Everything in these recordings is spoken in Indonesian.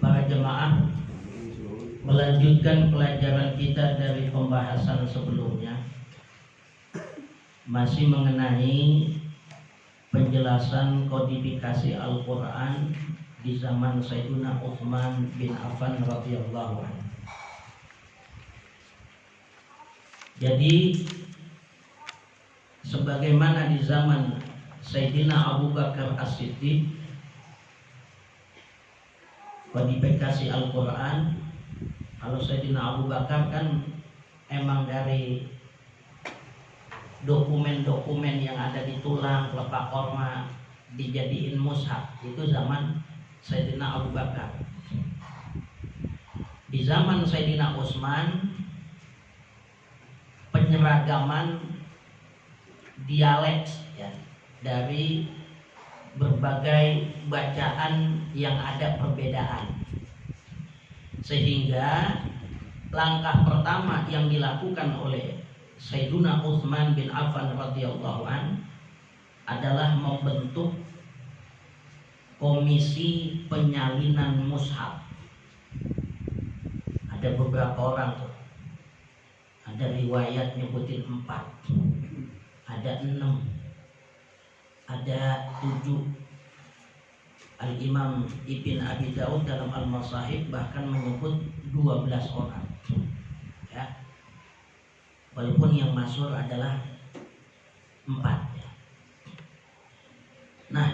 Para jemaah, melanjutkan pelajaran kita dari pembahasan sebelumnya, masih mengenai penjelasan kodifikasi Al-Quran di zaman Sayyidina Utsman bin Affan radhiyallahu anhu. Jadi sebagaimana di zaman Sayyidina Abu Bakar As-Siddiq, kodifikasi Al-Quran, kalau Sayyidina Abu Bakar kan emang dari dokumen-dokumen yang ada di tulang, kelopak korma dijadiin mushaf, itu zaman Sayyidina Abu Bakar. Di zaman Sayyidina Utsman, penyeragaman dialek ya, dari berbagai bacaan yang ada perbedaan, sehingga langkah pertama yang dilakukan oleh Sayyidina Utsman bin Affan radhiyallahu an adalah membentuk komisi penyalinan mushaf. Ada beberapa orang tuh, ada riwayat nyebutin 4, ada 6, ada 7. Al-Imam Ibn Abi Daud dalam Al-Masahib bahkan menyebut 12 orang ya. Walaupun yang masyhur adalah 4 ya. Nah,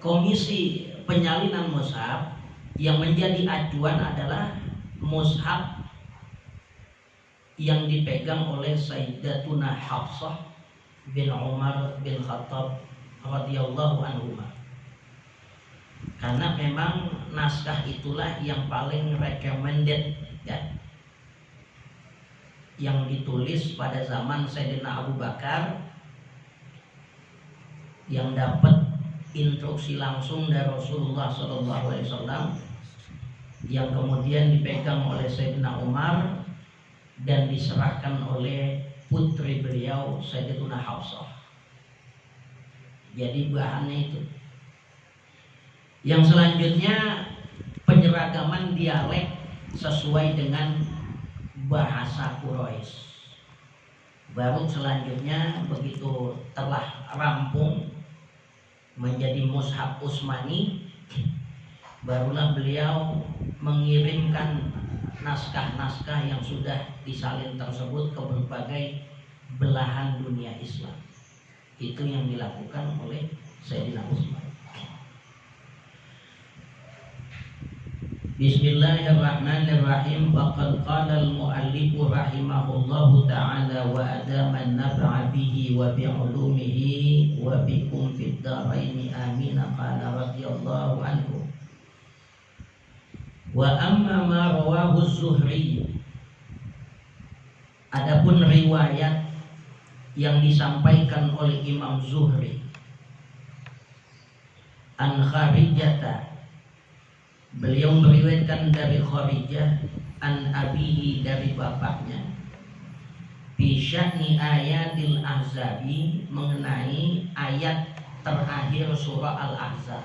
komisi penyalinan mushaf yang menjadi acuan adalah mushaf yang dipegang oleh Sayyidatuna Hafsah bin Umar bin Khattab radhiyallahu anhu. Karena memang naskah itulah yang paling recommended ya, yang ditulis pada zaman Sayyidina Abu Bakar, yang dapat instruksi langsung dari Rasulullah SAW, yang kemudian dipegang oleh Sayyidina Umar dan diserahkan oleh putri beliau Sayyidatuna Hafsah. Jadi bahannya itu. Yang selanjutnya penyeragaman dialek sesuai dengan bahasa Quraisy. Baru selanjutnya begitu telah rampung menjadi mushaf Utsmani, barulah beliau mengirimkan naskah-naskah yang sudah disalin tersebut ke berbagai belahan dunia Islam. Itu yang dilakukan oleh Sayyidina Utsman. Bismillahirrahmanirrahim. Faqad qala al-mu'allif rahimahullahu ta'ala wa adama an-naf'a bihi wa bi'ulumihi wa bikum fid dharaini amin. Qala radhiyallahu anhu. Wa amma ma rawahu az-Zuhri, adapun riwayat yang disampaikan oleh Imam Zuhri an Kharijah, beliau meriwayatkan dari Kharijah an abihi, dari bapaknya, bi sya'ni ayatil ahzabi, mengenai ayat terakhir surah Al-Ahzab.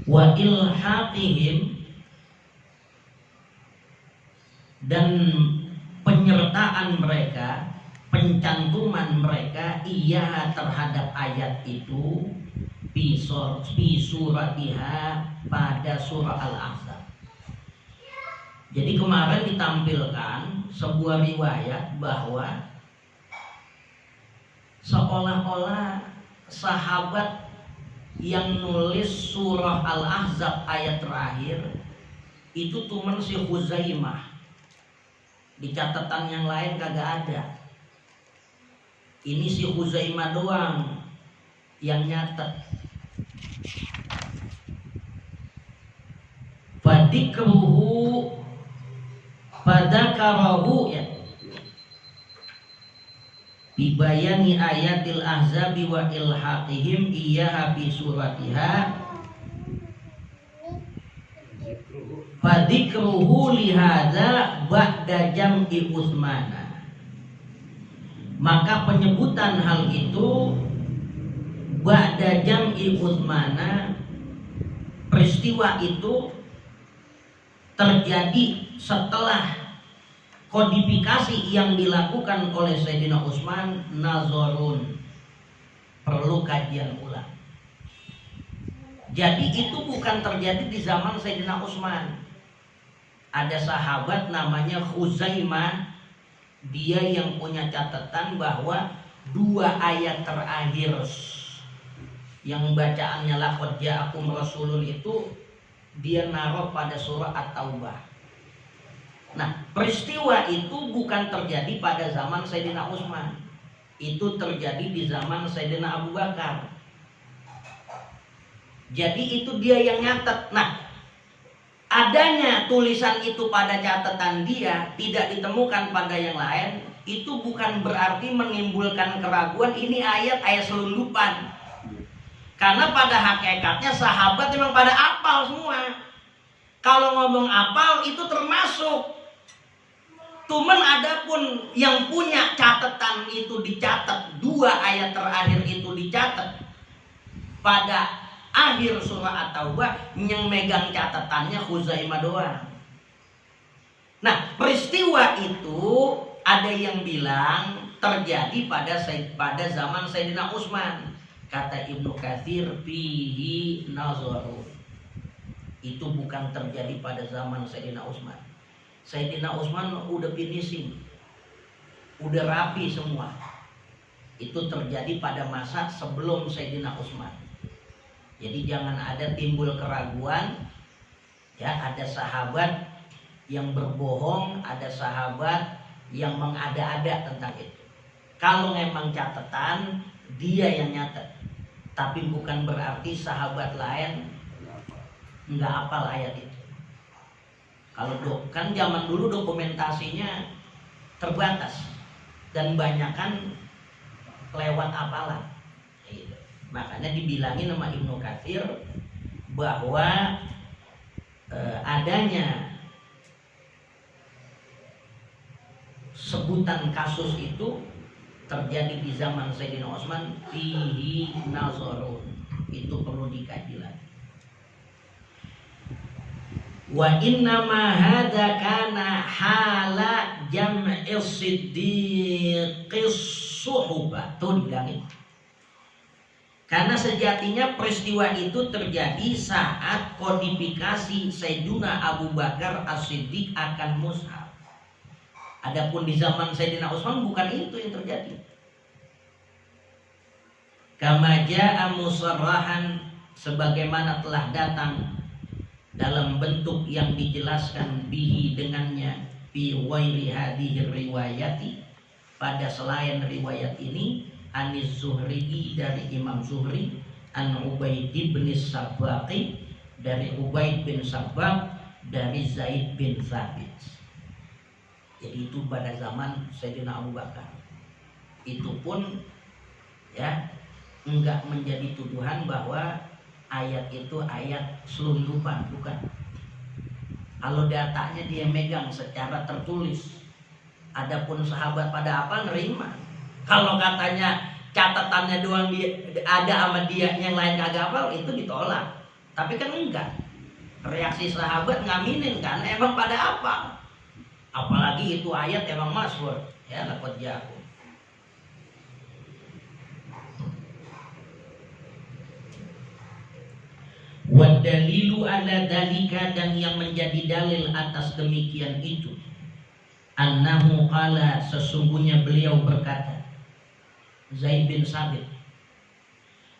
Wa ilhaqihim, dan penyertaan mereka, pencantuman mereka iya terhadap ayat itu bi suratiha, pada surah Al-Ahzab. Jadi kemarin ditampilkan sebuah riwayat bahwa seolah-olah sahabat yang nulis surah Al-Ahzab ayat terakhir itu cuman si Huzaimah. Di catatan yang lain kagak ada. Ini si Huzaimah doang yang nyatet. Fadikruhu fadakarahu ya, bibayani ayatil ahzabi wa ilhaqihim iyyaha bi suratiha, fadikruhu lihadza ba'da jam'i Utsmana. Maka penyebutan hal itu ba'da jam'i Utsmana, peristiwa itu terjadi setelah kodifikasi yang dilakukan oleh Sayyidina Utsman, nazarun, perlu kajian ulang. Jadi itu bukan terjadi di zaman Sayyidina Utsman. Ada sahabat namanya Khuzaimah, dia yang punya catatan bahwa 2 ayat terakhir yang bacaannya laqad ja'akum rasulun itu dia naruh pada surah At-Taubah. Nah, peristiwa itu bukan terjadi pada zaman Sayyidina Utsman. Itu terjadi di zaman Sayyidina Abu Bakar. Jadi itu dia yang nyatet. Nah, adanya tulisan itu pada catatan dia tidak ditemukan pada yang lain, itu bukan berarti menimbulkan keraguan ini ayat selundupan. Karena pada hakikatnya sahabat memang pada apal semua. Kalau ngomong apal itu termasuk. Cuman adapun yang punya catatan itu dicatat, 2 ayat terakhir itu dicatat pada akhir surah At-Taubah, yang megang catatannya Khuzaimah doang. Nah, peristiwa itu ada yang bilang terjadi pada zaman Sayyidina Utsman. Kata Ibnu Katsir, fihi nazarun. Itu bukan terjadi pada zaman Sayyidina Utsman. Sayyidina Utsman udah finishing, udah rapi semua. Itu terjadi pada masa sebelum Sayyidina Utsman. Jadi jangan ada timbul keraguan. Ya, ada sahabat yang berbohong, ada sahabat yang mengada-ada tentang itu. Kalau memang catatan dia yang nyatet, tapi bukan berarti sahabat lain nggak hafal ayat itu. Kalau kan zaman dulu dokumentasinya terbatas dan banyakan lewat hafalan. Makanya dibilangin sama Ibnu Katsir bahwa adanya sebutan kasus itu terjadi di zaman Sayyidina Utsman, fihi nazarun. Itu perlu dikaji lagi. Wa inna ma hadza kana hala jam'is siddiqis suhbah. Tuh dibilangin. Karena sejatinya peristiwa itu terjadi saat kodifikasi Sayyidina Abu Bakar As-Siddiq akan mushaf. Adapun di zaman Sayyidina Utsman bukan itu yang terjadi. Kama jaa musarrahan, sebagaimana telah datang dalam bentuk yang dijelaskan bihi dengannya, fi ghairi hadhihi riwayati, pada selain riwayat ini, Anis Zuhri dari Imam Zuhri, an Ubaid bin Sabbaqi dari Ubaid bin Sabbaq dari Zaid bin Thabit. Jadi itu pada zaman Sayyidina Abu Bakar. Itu pun ya enggak menjadi tuduhan bahwa ayat itu ayat selundupan, bukan. Kalau datanya dia megang secara tertulis, adapun sahabat pada apa nerima. Kalau katanya catatannya doang dia ada sama dia, yang lain kagak hafal, itu ditolak. Tapi kan enggak. Reaksi sahabat ngaminin kan, emang pada apa? Apalagi itu ayat emang masyhur, ya laqad ja'akum. Wa dalilu ala dalika, dan yang menjadi dalil atas demikian itu, annahu qala, sesungguhnya beliau berkata, Zaid bin Thabit,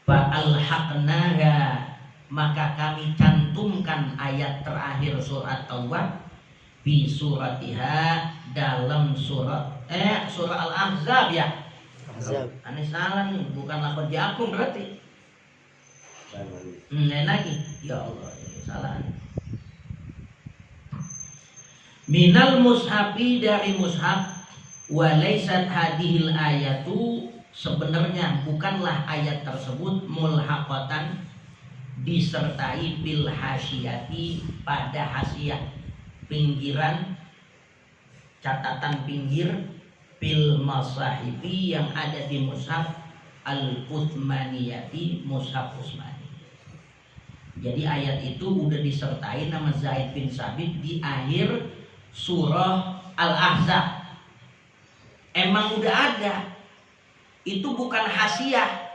fa alhaqnaha, maka kami cantumkan ayat terakhir surat Taubah, bi suratiha, dalam surat Al-Ahzab, ya. Aneh salah nih, bukan laqad ja'akum berarti. Lagi, ya Allah, salah. Minal mushafi, dari mushaf, wa laysat hadhil ayatu, sebenarnya bukanlah ayat tersebut mulhaqatan, disertai bil hasyiyati, pada hasyiah, pinggiran, catatan pinggir, bil masahifi, yang ada di mushaf al-Utsmaniyati, mushaf Utsmani. Jadi ayat itu udah disertai nama Zaid bin Sabit di akhir surah Al-Ahzab. Emang udah ada. Itu bukan hasiah.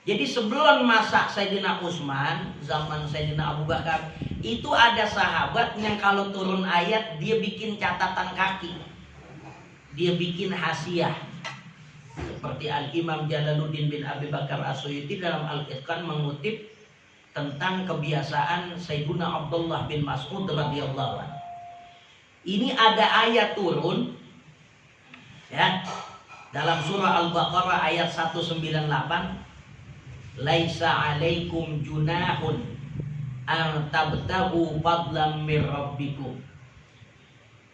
Jadi sebelum masa Sayyidina Utsman, zaman Sayyidina Abu Bakar, itu ada sahabat yang kalau turun ayat dia bikin catatan kaki, dia bikin hasiah. Seperti Al-Imam Jalaluddin bin Abi Bakar As-Suyuti dalam Al-Itqan mengutip tentang kebiasaan Sayyidina Abdullah bin Mas'ud radhiyallahu anhu. Ini ada ayat turun ya dalam surah Al-Baqarah ayat 198, laisa alaikum junahun an tabtagu fadlan mir rabbikum.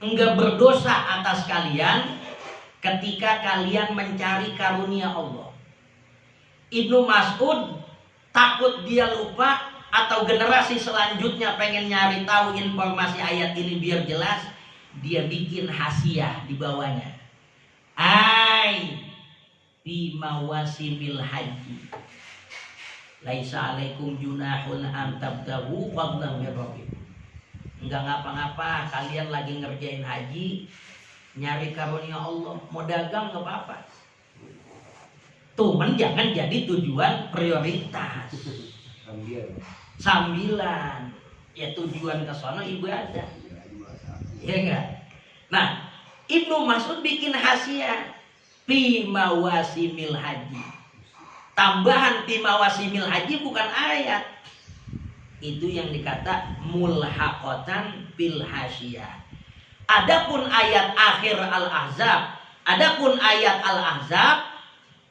Enggak berdosa atas kalian ketika kalian mencari karunia Allah. Ibnu Mas'ud takut dia lupa atau generasi selanjutnya pengen nyari tahu informasi ayat ini biar jelas, dia bikin hasiah di bawahnya. Ai bi mawasimil haji. Laisa alaikum junahun an tabtagu fadlan min rabbikum. Enggak ngapa-ngapa kalian lagi ngerjain haji, nyari karunia Allah, mau dagang enggak apa-apa. Cuman jangan jadi tujuan prioritas. Sambilan. Ya tujuan ke sana ibadah. Ya enggak? Nah, Ibnu Mas'ud bikin hasiah fi mawasimil haji. Tambahan fi mawasimil haji bukan ayat. Itu yang dikata mulhaqatan bil hasyiah. Adapun ayat akhir Al-Ahzab, adapun ayat Al-Ahzab,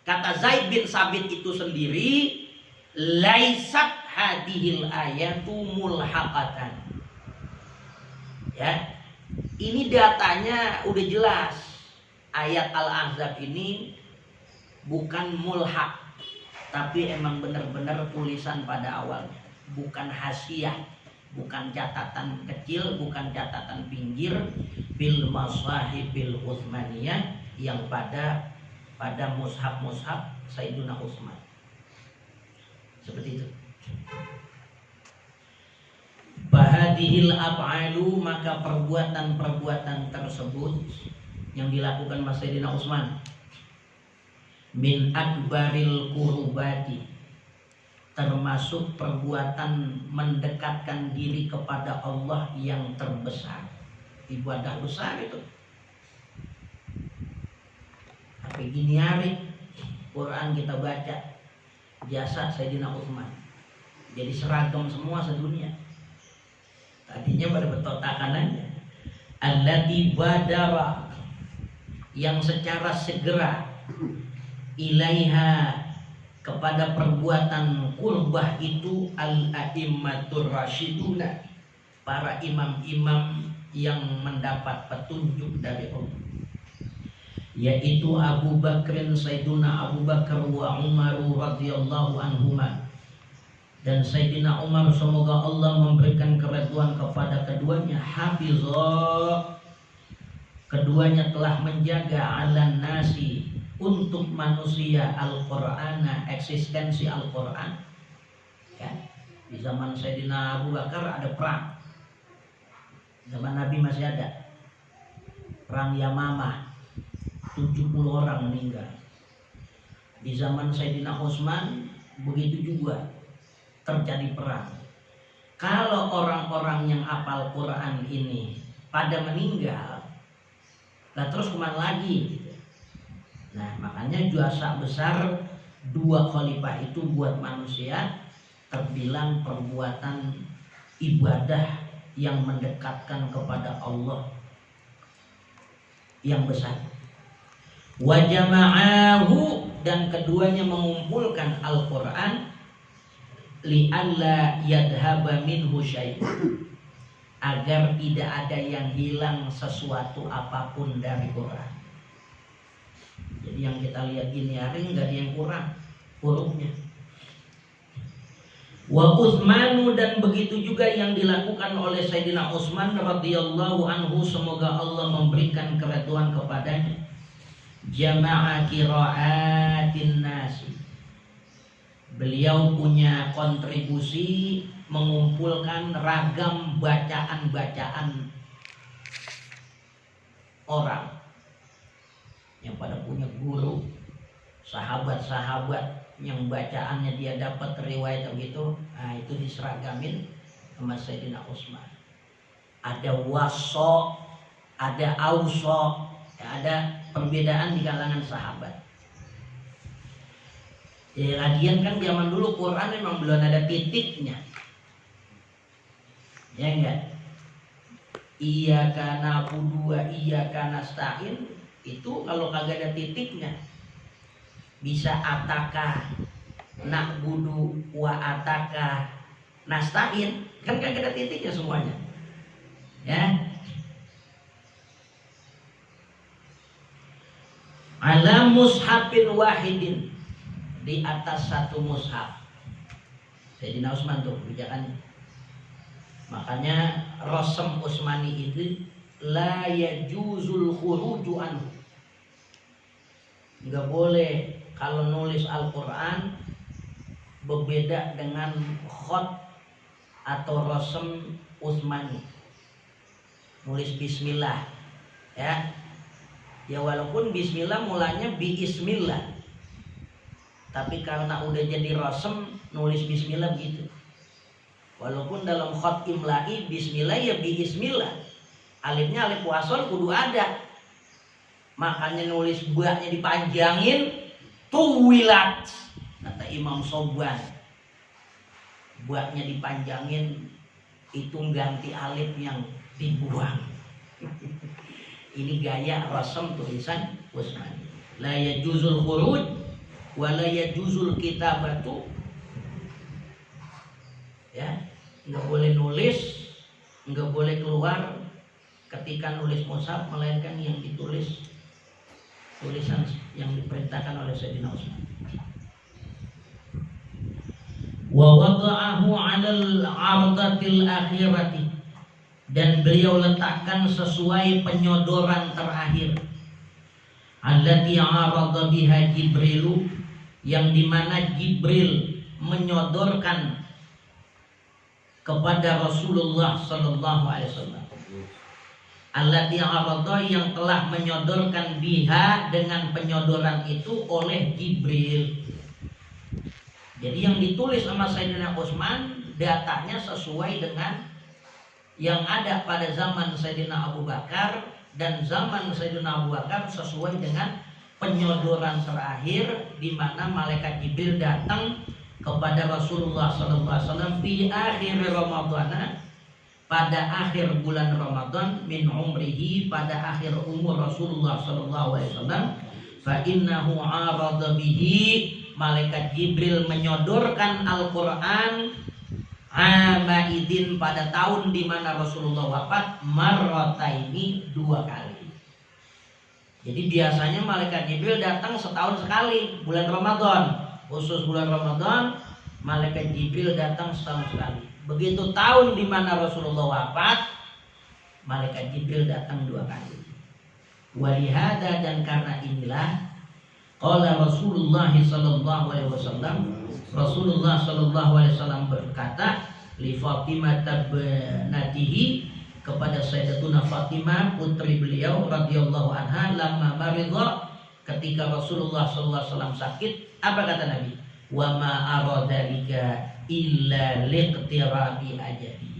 kata Zaid bin Sabit itu sendiri, laisat hadhil ayatu mulhaqatan. Ya. Ini datanya udah jelas. Ayat Al-Ahzab ini bukan mulhaq, tapi emang benar-benar tulisan pada awalnya, bukan hasiah, bukan catatan kecil, bukan catatan pinggir, bil masahibil Utsmaniyah yang pada mushaf Sayyidina Utsman. Seperti itu. Bahadihil af'alu, maka perbuatan-perbuatan tersebut yang dilakukan Mas Sayyidina Utsman min akbaril qurbati, termasuk perbuatan mendekatkan diri kepada Allah yang terbesar. Ibadah besar itu. Tapi gini hari Quran kita baca, jasa Sayyidina Utsman jadi seragam semua sedunia. Tadinya pada bertotakan aja. Allati badara, yang secara segera, ilaiha, kepada perbuatan qurbah itu, al-a'immatur rasyiduna, para imam-imam yang mendapat petunjuk dari Allah, yaitu Abu Bakrin, Sayyiduna Abu Bakar wa Umar radhiyallahu anhuma, dan Sayyidina Umar, semoga Allah memberikan keridhaan kepada keduanya. Hafizah, keduanya telah menjaga ala nasi, untuk manusia, Al-Qur'ana, eksistensi Al-Qur'an. Ya. Di zaman Sayyidina Abu Bakar ada perang. Zaman Nabi masih ada. Perang Yamamah, 70 orang meninggal. Di zaman Sayyidina Utsman begitu juga terjadi perang. Kalau orang-orang yang hafal Quran ini pada meninggal, lah terus kemana lagi? Nah, makanya jasa besar dua khalifah itu buat manusia terbilang perbuatan ibadah yang mendekatkan kepada Allah yang besar. Wa jama'ahu, dan keduanya mengumpulkan Al-Quran, li'alla yadhaba minhu syai'un, agar tidak ada yang hilang sesuatu apapun dari Quran. Jadi yang kita lihat ini hari nggak ada yang kurang hurufnya. Wa Utsmanu, dan begitu juga yang dilakukan oleh Sayyidina Utsman radhiyallahu anhu, semoga Allah memberikan keridhaan kepadanya. jama'a qira'atin nasi. Beliau punya kontribusi mengumpulkan ragam bacaan-bacaan orang yang pada punya guru, sahabat-sahabat yang bacaannya dia dapat riwayat begitu. Nah, itu diseragamin sama Sayyidina Utsman. Ada waso, ada auso, ada perbedaan di kalangan sahabat. Ya, lagian kan zaman dulu Quran memang belum ada titiknya. Ya enggak? Iyyaka na'budu wa iyyaka nasta'in itu kalau kagak ada titiknya bisa ataka na'budu wa ataka nasta'in, kan kagak ada titiknya semuanya. Ya. Ala mushafin wahidin, di atas satu mushaf. Sayyidina Utsman tuh kebijakannya. Makanya Rasam Utsmani itu la yajuzul khuruju anhu. Enggak boleh kalau nulis Al-Qur'an berbeda dengan khot atau Rasam Utsmani. Nulis bismillah. Ya. Ya walaupun bismillah mulanya biismillah, tapi karena udah jadi rasem nulis bismillah begitu. Walaupun dalam khot imla'i bismillah ya biismillah, alifnya alif wasol kudu ada. Makanya nulis ba-nya dipanjangin tuwilat, kata Imam Sobwan. Ba-nya dipanjangin itu ganti alif yang dibuang. Ini gaya rasam tulisan Utsman. La yajuzul khuruj wa la yajuzul kitabatu. Ya, enggak boleh nulis, enggak boleh keluar ketika nulis mushaf melainkan yang ditulis tulisan yang diperintahkan oleh Sayyidina Utsman. Wa wada'ahu 'alal 'ardatil akhirati, dan beliau letakkan sesuai penyodoran terakhir. Allati 'arada biha Jibril, yang dimana Jibril menyodorkan kepada Rasulullah sallallahu alaihi wasallam. Allati 'arada, yang telah menyodorkan biha, dengan penyodoran itu oleh Jibril. Jadi yang ditulis sama Sayyidina Utsman datanya sesuai dengan yang ada pada zaman Sayyidina Abu Bakar, dan zaman Sayyidina Abu Bakar sesuai dengan penyodoran terakhir di mana malaikat Jibril datang kepada Rasulullah SAW di akhir Ramadan, pada akhir bulan Ramadan, min umrihi, pada akhir umur Rasulullah SAW. Fa innahu 'arada bihi, malaikat Jibril menyodorkan Al-Quran Amaidin, pada tahun di mana Rasulullah wafat, marrataini, 2 kali. Jadi biasanya malaikat Jibril datang setahun sekali, bulan Ramadan. Khusus bulan Ramadan, malaikat Jibril datang setahun sekali. Begitu tahun di mana Rasulullah wafat, malaikat Jibril datang 2 kali. Walihada, dan karena inilah qala Rasulullah sallallahu alaihi wasallam, Rasulullah sallallahu alaihi wasallam berkata li Fatimah binatihi, kepada Sayyidatuna Fatimah putri beliau radhiyallahu anha, lamma maridha, ketika Rasulullah sallallahu alaihi wasallam sakit, apa kata Nabi? Wa ma aradalika illa liqtirabi ajali.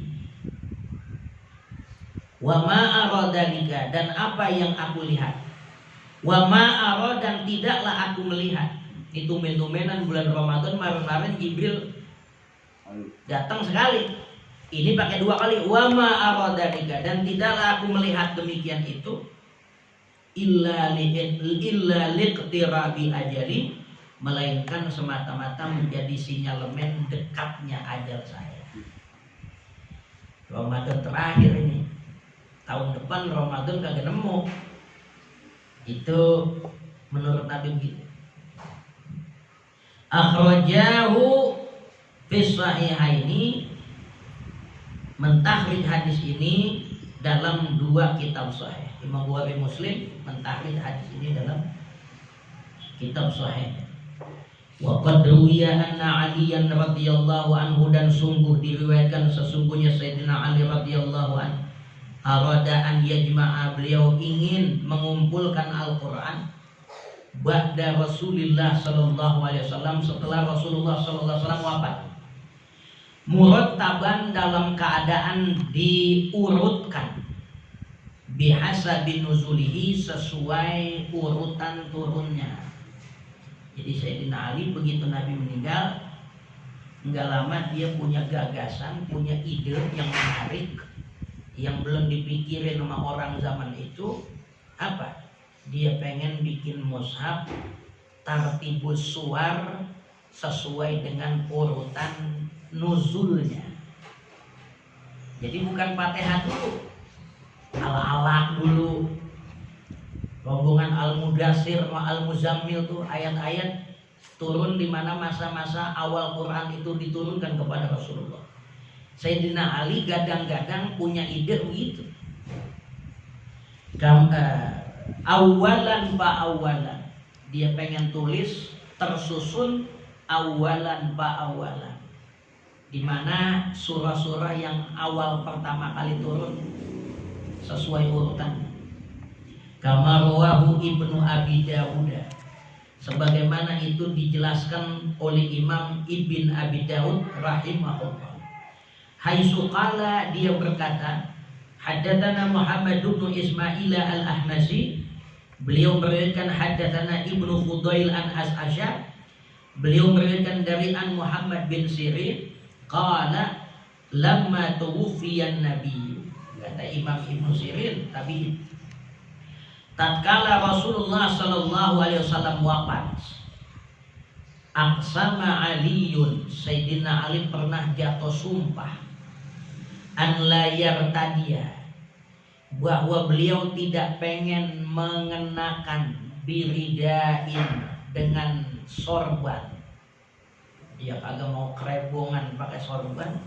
Wa ma aradalika, dan apa yang aku lihat. Wa ma arad, dan tidaklah aku melihat. Itu tumben-tumbenan bulan Ramadan kemarin Jibril datang sekali. Ini pakai 2 kali. Wa ma aradalika, dan tidaklah aku melihat demikian itu illa liqtirabi ajali, melainkan semata-mata menjadi sinyalemen dekatnya ajal saya. Ramadan terakhir ini, tahun depan Ramadan kagak nemu. Itu menurut Nabi begitu. Akhrajahu fi sahihaini, mentahrid hadis ini dalam 2 kitab sahih. Imam Bukhari Muslim mentahrid hadis ini dalam kitab sahih. Wa qad ruwiya anna Aliyan radhiyallahu anhu, dan sungguh diriwayatkan sesungguhnya Sayyidina Ali radhiyallahu anhu arada an yajma'a, beliau ingin mengumpulkan Al-Qur'an ba'da Rasulullah sallallahu alaihi wasallam, setelah Rasulullah sallallahu alaihi wasallam wafat, murattaban dalam keadaan diurutkan, bihasabi nuzulihi sesuai urutan turunnya. Jadi Sayyidina Ali begitu Nabi meninggal, enggak lama dia punya gagasan, punya ide yang menarik, yang belum dipikirin sama orang zaman itu. Apa? Dia pengen bikin mushaf tartibus suwar sesuai dengan urutan nuzulnya. Jadi bukan Fatihah dulu, Al-Alaq dulu, rombongan Al-Mudassir sama Al-Muzammil tuh ayat-ayat turun di mana masa-masa awal Quran itu diturunkan kepada Rasulullah. Sayyidina Ali gadang-gadang punya ide begitu. Awalan pa awalan, dia pengen tulis tersusun awalan pa awalan, di mana surah-surah yang awal pertama kali turun sesuai urutan. Kama rawahu Ibnu Abi Dawud, sebagaimana itu dijelaskan oleh Imam Ibn Abi Dawud rahimahullah. Haitsu qala, dia berkata, haddatsana Muhammad bin Ismail al-Ahmasi, beliau meriwayatkan haddatsana Ibnu Fudail an As'asya, beliau meriwayatkan dari an Muhammad bin Sirin qala lamma tuwfiyan nabi, kata Imam Ibnu Sirin tabi'in, tatkala Rasulullah sallallahu alaihi wasallam wafat, aqsama Aliun, Sayyidina Ali pernah jatuh sumpah, an la yartadiya, bahwa beliau tidak pengen mengenakan biridain, dengan sorban. Dia kagak mau kerebongan pakai sorban,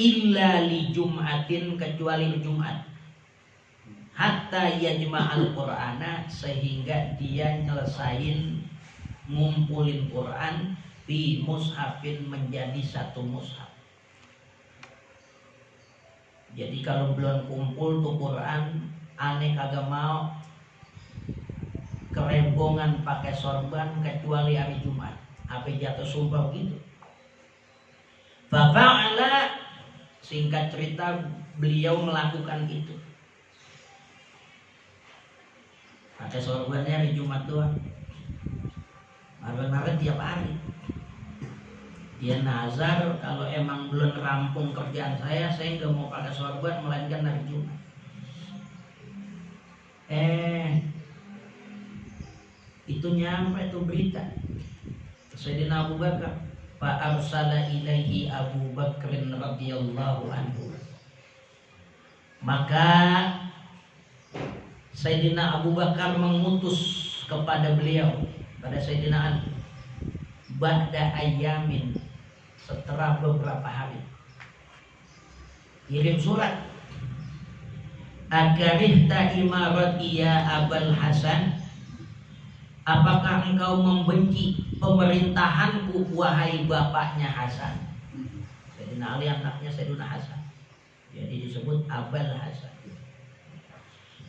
illa li jum'atin, kecuali Jumat, hatta yajma'al Qur'ana, sehingga dia nyelesain ngumpulin Quran di mushafin, menjadi satu mushaf. Jadi kalau belum kumpul tuh Quran, aneh kagak mau kerebongan pakai sorban kecuali hari Jumat. Apa jatuh sumpah begitu. Fa'ala, singkat cerita beliau melakukan itu. Pakai sorbannya hari Jumat doang. Marah-marah tiap hari. Dia nazar, kalau emang belum rampung kerjaan saya nggak mau pakai sorban melainkan hari Jumat. Itu nyampe tuh berita. Sayyidina Abu Bakar, fa arsala ilaihi Abu Bakrin radhiyallahu anhu. Maka Sayyidina Abu Bakar mengutus kepada beliau, pada Sayyidina Ali, ba'da ayamin, setelah beberapa hari, kirim surat, akarihta imarati ya Abul Hasan, apakah engkau membenci pemerintahanku wahai bapaknya Hasan? Sayyidina Ali anaknya Sayyidina Hasan, jadi disebut Abul Hasan.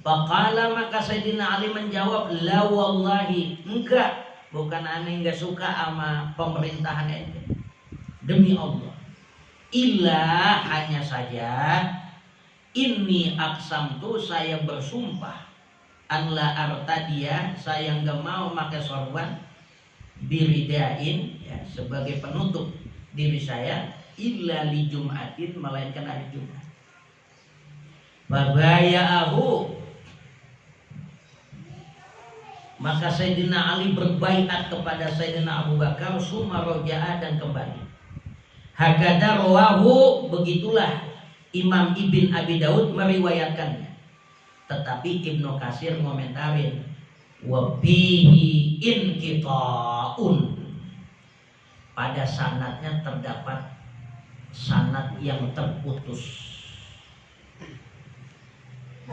Faqala, maka Sayyidina Ali menjawab, la wallahi, enggak, bukan aneh enggak suka sama pemerintahan ente, demi Allah, illa, hanya saja, inni aqsamtu, saya bersumpah, an la artadiya, saya enggak mau pakai sorban, biridain, ya, sebagai penutup diri saya, illa li jum'atin, melainkan hari Jumat. Babaya'ahu, maka Sayyidina Ali berbaiat kepada Sayyidina Abu Bakar, summa roja'a, dan kembali. Hakada rawahu, begitulah Imam Ibn Abi Daud meriwayatkannya. Tetapi Ibnu Katsir ngomentarin, wa bihi inqita'un, pada sanadnya terdapat sanad yang terputus.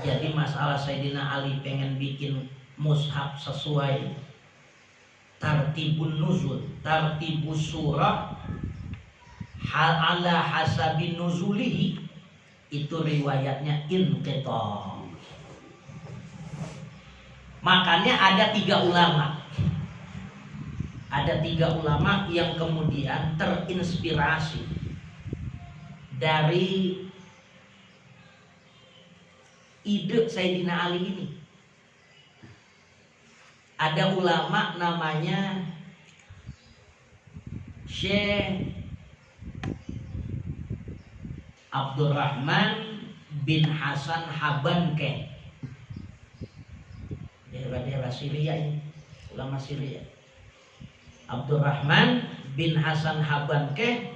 Jadi masalah Sayyidina Ali pengen bikin mushaf sesuai tartibun nuzul, tartibus surah ala hasabin nuzulihi, itu riwayatnya inqita. Makanya ada tiga ulama yang kemudian terinspirasi dari ide Sayyidina Ali ini. Ada ulama namanya Syekh Abdurrahman bin Hasan Habanke, daerah Syria ini, ulama Syria. Abdurrahman bin Hasan Habanke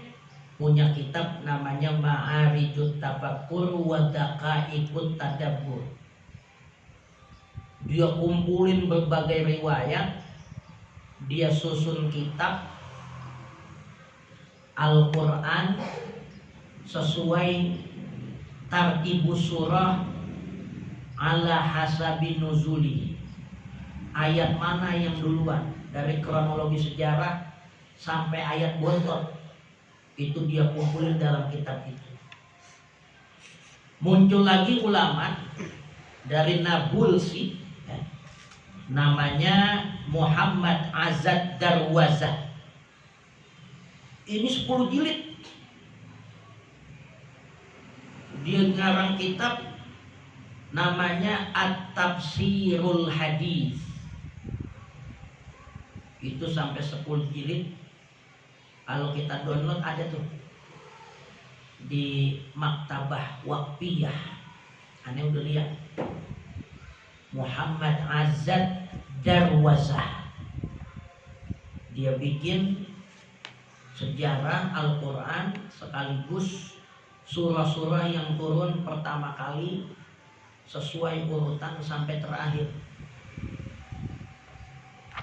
punya kitab namanya Ma'arijut Tafakkur wa Daqaiqut Tadabbur. Dia kumpulin berbagai riwayat, dia susun kitab Al-Quran sesuai tartibus surah ala hasabi nuzuli. Ayat mana yang duluan dari kronologi sejarah sampai ayat bontot, itu dia kumpulin dalam kitab itu. Muncul lagi ulama dari Nabulsi, namanya Muhammad Azad Darwazah. Ini 10 jilid. Dia ngarang kitab namanya At-Tafsirul Hadis. Itu sampai 10 jilid. Kalau kita download ada tuh di Maktabah Waqfiyah. Aneh udah lihat. Muhammad Azad Darwazah. Dia bikin sejarah Al-Quran sekaligus surah-surah yang turun pertama kali sesuai urutan sampai terakhir.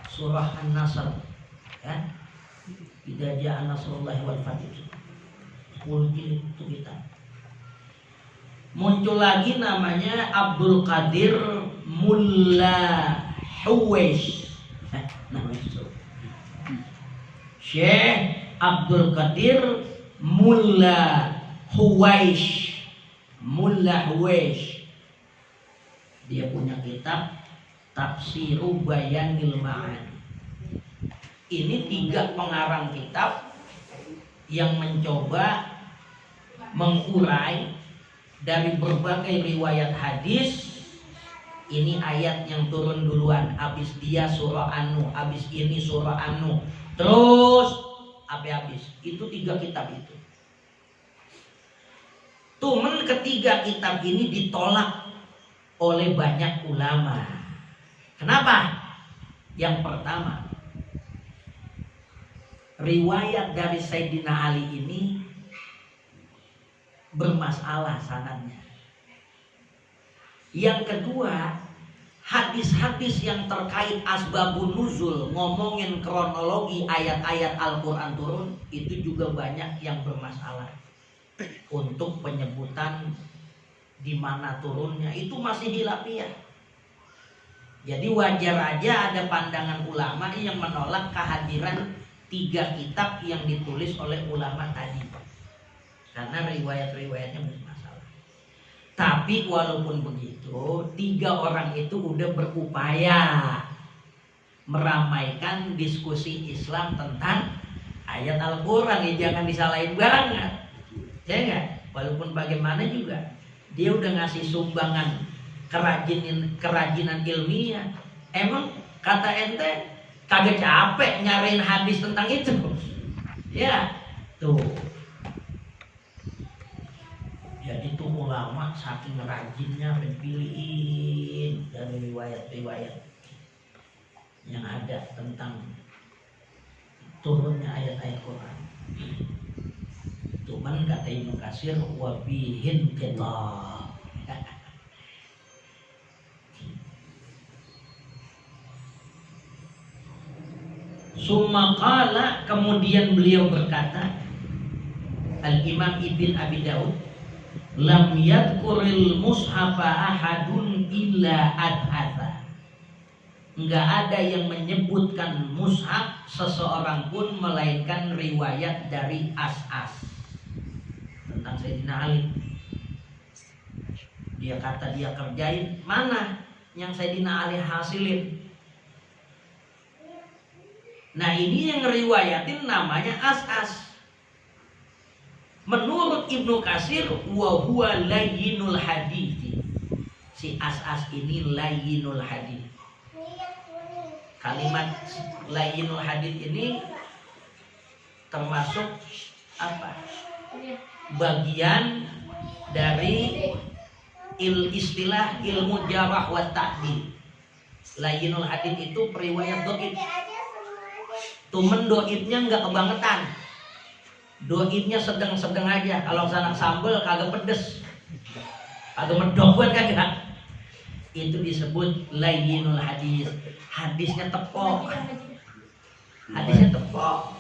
Surah An-Nasr, ya, Idza jaa nasrullahi wal fath. 10 jilid itu kita. Muncul lagi namanya Abdul Qadir Mulla Huwais. Namanya itu. Syekh Abdul Qadir Mulla Huwais. Dia punya kitab Tafsiru Bayanil Ma'ani. Ini 3 pengarang kitab yang mencoba mengurai dari berbagai riwayat hadis. Ini ayat yang turun duluan, habis dia surah An-Nur, habis ini surah An-Nur, terus sampai habis. Itu 3 kitab itu. Cuman ketiga kitab ini ditolak oleh banyak ulama. Kenapa? Yang pertama, riwayat dari Sayyidina Ali ini bermasalah sanadnya. Yang kedua, hadis-hadis yang terkait asbabun nuzul, ngomongin kronologi ayat-ayat Al-Quran turun, itu juga banyak yang bermasalah. Untuk penyebutan di mana turunnya itu masih khilafiyah. Jadi wajar aja ada pandangan ulama yang menolak kehadiran 3 kitab yang ditulis oleh ulama tadi, karena riwayat-riwayatnya bermasalah. Tapi walaupun begitu, 3 orang itu udah berupaya meramaikan diskusi Islam tentang ayat Al-Quran. Ya, jangan disalahin banget, ya enggak? Walaupun bagaimana juga dia udah ngasih sumbangan kerajinan ilmiah. Emang kata ente kagak capek nyariin hadis tentang itu? Ya, tuh. Jadi tuh ulama saking rajinnya pilih dari riwayat-riwayat yang ada tentang turunnya ayat-ayat Quran. Cuman kata Ibnu Katsir wabihin kitab. Sumakala, kemudian beliau berkata, Al-Imam Ibn Abi Daud, lam yadkuril mushafa ahadun illa adhatha. nggak ada yang menyebutkan mushaf seseorang pun melainkan riwayat dari As-As tentang Sayyidina Ali. Dia kata dia kerjain, mana yang Sayyidina Ali hasilin? Nah ini yang ngeriwayatin namanya As-As. Menurut Ibnu Katsir, wa huwa layyinul hadits. Si As-As ini layyinul hadits. Kalimat layyinul hadits ini termasuk apa? Bagian dari istilah ilmu jarah wa ta'dil. Layyinul hadits itu periwayat dhaif. Tumen doibnya nggak kebangetan, doibnya sedang-sedang aja. Kalau sana sambel kagak pedes, kagak medok buat kagak. Itu disebut layyinul hadis. Hadisnya tepok, hadisnya tepok.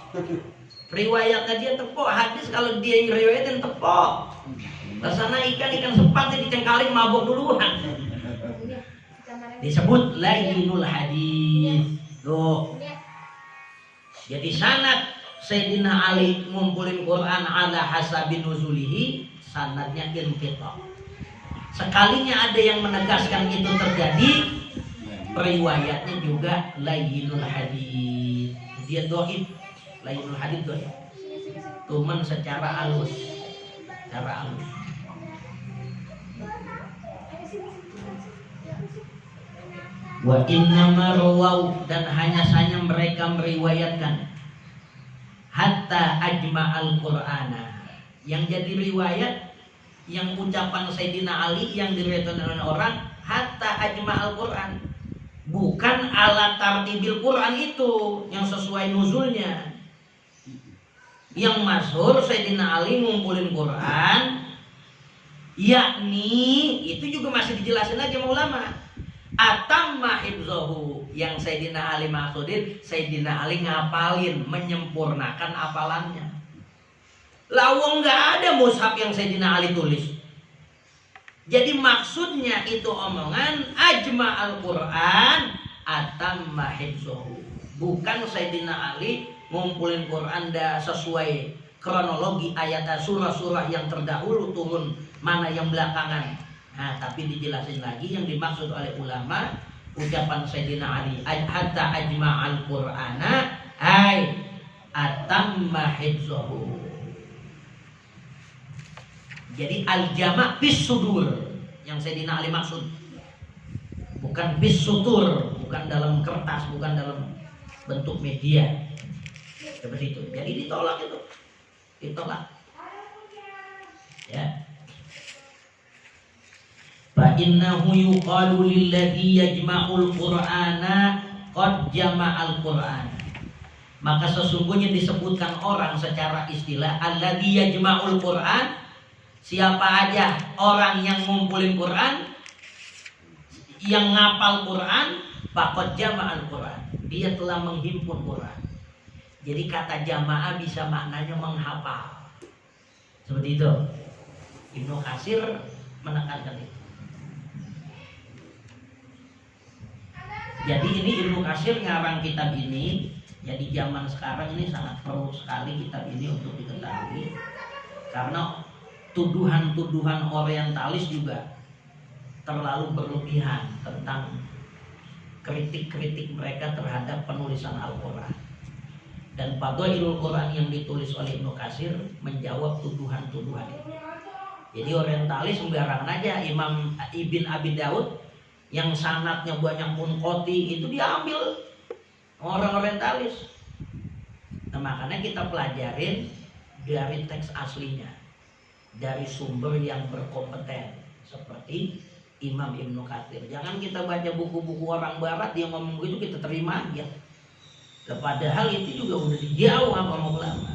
Riwayatnya dia tepok. Hadis kalau dia yang riwayatin tepok. Kesana ikan sepatnya dicengkalin mabuk duluan. Disebut layyinul hadis. Tuh. Jadi sanad Sayyidina Ali ngumpulin Quran ala hasabi nuzulihi, sanadnya inqita. Sekalinya ada yang menegaskan itu terjadi, riwayatnya juga layyinul hadits. Dia dhaif, layyinul hadits dhaif. Cuman secara halus, secara halus. Wa innama rawaw, dan hanya saja mereka meriwayatkan hatta ajma'al qur'ana, yang jadi riwayat, yang ucapan Sayyidina Ali yang diriwayatkan oleh orang hatta ajma'al qur'an, bukan ala tartibil Qur'an itu yang sesuai nuzulnya. Yang masyhur Sayyidina Ali ngumpulin Quran, yakni itu juga masih dijelasin aja sama ulama. Atamma hifzahu, yang Sayyidina Ali maksudin Sayyidina Ali ngapalin, menyempurnakan apalannya. Lawang nggak ada mushaf yang Sayyidina Ali tulis. Jadi maksudnya itu omongan ajma al-Quran atamma hifzahu, bukan Sayyidina Ali ngumpulin Quran dah sesuai kronologi ayat surah-surah yang terdahulu turun mana yang belakangan. Nah, tapi dijelasin lagi yang dimaksud oleh ulama ucapan Sayyidina Ali hatta ajma'al qur'ana ay atamma hifzahu. Jadi al-jama' bis sudur yang Sayyidina Ali maksud, bukan bis sutur, bukan dalam kertas, bukan dalam bentuk media seperti itu. Jadi ditolak itu, ditolak ya. Fa innahu yuqalu lilladzi yajma'ul qur'ana qad jama'al qur'an. Maka sesungguhnya disebutkan orang secara istilah alladzi yajma'ul qur'an, siapa aja orang yang ngumpulin Quran, yang ngapal Quran, faqad jama'al qur'an, dia telah menghimpun Quran. Jadi kata jamaah bisa maknanya menghafal. Seperti itu. Ibnu Katsir menekankan itu. Jadi ini Ibnu Katsir ngarang kitab ini. Jadi zaman sekarang ini sangat perlu sekali kitab ini untuk diketahui, karena tuduhan-tuduhan orientalis juga terlalu berlebihan tentang kritik-kritik mereka terhadap penulisan Al-Quran. Dan Fadhailul Quran yang ditulis oleh Ibnu Katsir menjawab tuduhan-tuduhan itu. Jadi orientalis sembarangan aja. Imam Ibn Abi Daud yang sanadnya banyak munqati itu diambil orang orientalis. Nah, makanya kita pelajarin dari teks aslinya, dari sumber yang berkompeten seperti Imam Ibnu Katsir. Jangan kita baca buku-buku orang barat yang ngomong begitu kita terima aja. Padahal itu juga udah dijauh sama ulama.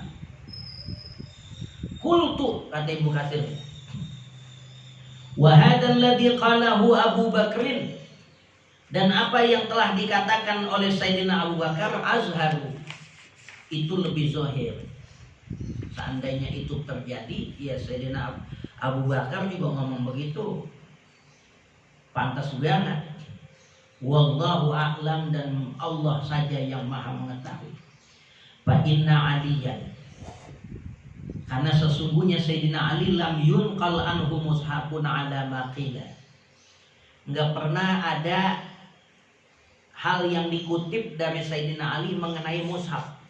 Qultu, kata Ibnu Katsir, wa hadzal ladzi qalahu Abu Bakrin, dan apa yang telah dikatakan oleh Sayyidina Abu Bakar azharu, itu lebih zahir. Seandainya itu terjadi, ya Sayyidina Abu Bakar juga ngomong begitu, pantas banget. Wallahu a'lam, dan Allah saja yang maha mengetahui. Fa inna aliyan, karena sesungguhnya Sayyidina Ali lam yunqal anhu mushafun ala ma qila, enggak pernah ada hal yang dikutip dari Sayyidina Ali mengenai mushaf